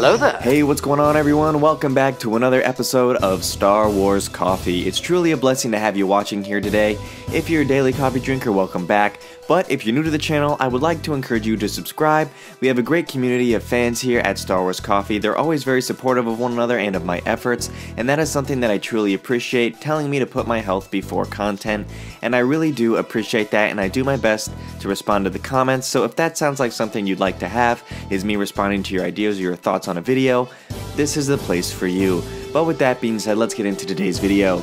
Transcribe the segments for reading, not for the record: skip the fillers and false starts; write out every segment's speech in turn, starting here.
Hello there. Hey, what's going on everyone? Welcome back to another episode of Star Wars Coffee. It's truly a blessing to have you watching here today. If you're a daily coffee drinker, welcome back. But if you're new to the channel, I would like to encourage you to subscribe. We have a great community of fans here at Star Wars Coffee. They're always very supportive of one another and of my efforts, and that is something that I truly appreciate, telling me to put my health before content, and I really do appreciate that, and I do my best to respond to the comments. So if that sounds like something you'd like to have, is me responding to your ideas or your thoughts on a video, this is the place for you. But with that being said, let's get into today's video.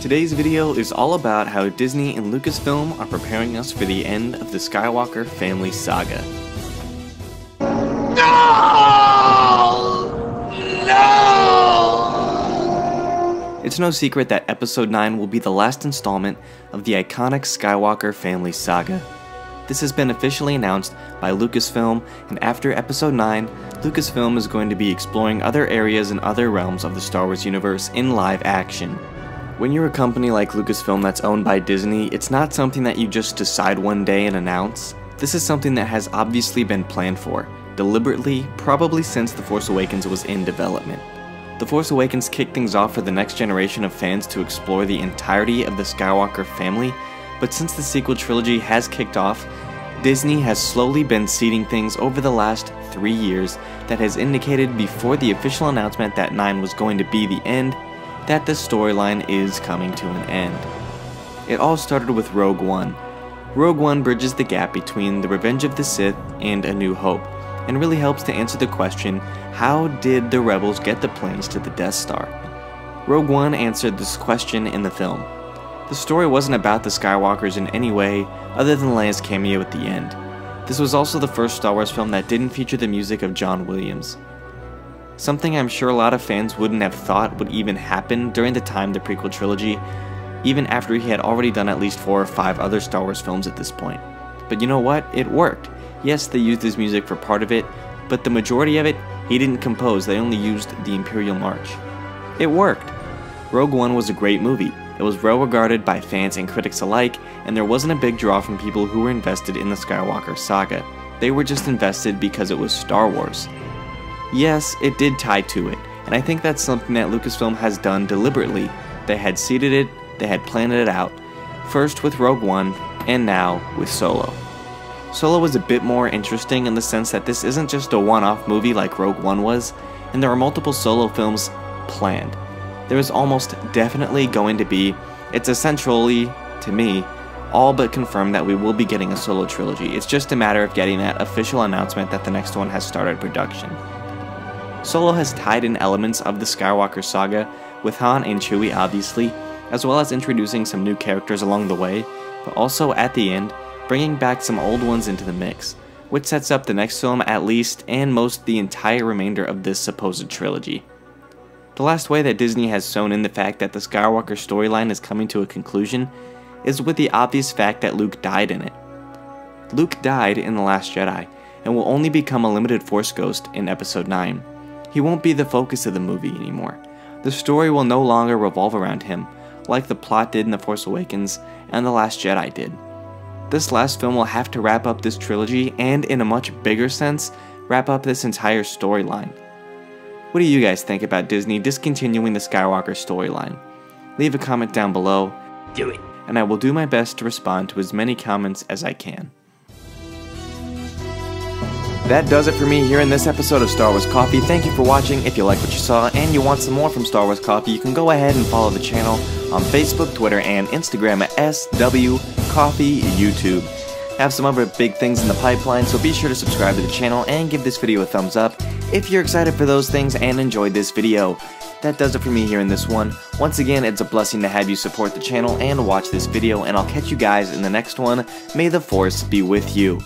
Today's video is all about how Disney and Lucasfilm are preparing us for the end of the Skywalker family saga. No! No! It's no secret that Episode 9 will be the last installment of the iconic Skywalker family saga. This has been officially announced by Lucasfilm, and after Episode 9, Lucasfilm is going to be exploring other areas and other realms of the Star Wars universe in live action. When you're a company like Lucasfilm that's owned by Disney, it's not something that you just decide one day and announce. This is something that has obviously been planned for, deliberately, probably since The Force Awakens was in development. The Force Awakens kicked things off for the next generation of fans to explore the entirety of the Skywalker family, but since the sequel trilogy has kicked off, Disney has slowly been seeding things over the last 3 years that has indicated before the official announcement that 9 was going to be the end, that the storyline is coming to an end. It all started with Rogue One. Rogue One bridges the gap between The Revenge of the Sith and A New Hope, and really helps to answer the question, how did the rebels get the plans to the Death Star? Rogue One answered this question in the film. The story wasn't about the Skywalkers in any way other than Leia's cameo at the end. This was also the first Star Wars film that didn't feature the music of John Williams. Something I'm sure a lot of fans wouldn't have thought would even happen during the time of the prequel trilogy, even after he had already done at least 4 or 5 other Star Wars films at this point. But you know what? It worked. Yes, they used his music for part of it, but the majority of it, he didn't compose, they only used the Imperial March. It worked. Rogue One was a great movie. It was well regarded by fans and critics alike, and there wasn't a big draw from people who were invested in the Skywalker saga. They were just invested because it was Star Wars. Yes, it did tie to it, and I think that's something that Lucasfilm has done deliberately. They had seeded it, they had planned it out, first with Rogue One, and now with Solo. Solo was a bit more interesting in the sense that this isn't just a one-off movie like Rogue One was, and there are multiple Solo films planned. There is almost definitely going to be, it's essentially, to me, all but confirmed that we will be getting a Solo trilogy. It's just a matter of getting that official announcement that the next one has started production. Solo has tied in elements of the Skywalker saga, with Han and Chewie obviously, as well as introducing some new characters along the way, but also at the end, bringing back some old ones into the mix, which sets up the next film at least, and most the entire remainder of this supposed trilogy. The last way that Disney has sewn in the fact that the Skywalker storyline is coming to a conclusion is with the obvious fact that Luke died in it. Luke died in The Last Jedi, and will only become a limited Force ghost in Episode 9. He won't be the focus of the movie anymore. The story will no longer revolve around him, like the plot did in The Force Awakens and The Last Jedi did. This last film will have to wrap up this trilogy and, in a much bigger sense, wrap up this entire storyline. What do you guys think about Disney discontinuing the Skywalker storyline? Leave a comment down below. Do it. And I will do my best to respond to as many comments as I can. That does it for me here in this episode of Star Wars Coffee. Thank you for watching. If you like what you saw and you want some more from Star Wars Coffee, you can go ahead and follow the channel on Facebook, Twitter, and Instagram at SW Coffee YouTube. I have some other big things in the pipeline, so be sure to subscribe to the channel and give this video a thumbs up if you're excited for those things and enjoyed this video. That does it for me here in this one. Once again, it's a blessing to have you support the channel and watch this video, and I'll catch you guys in the next one. May the Force be with you.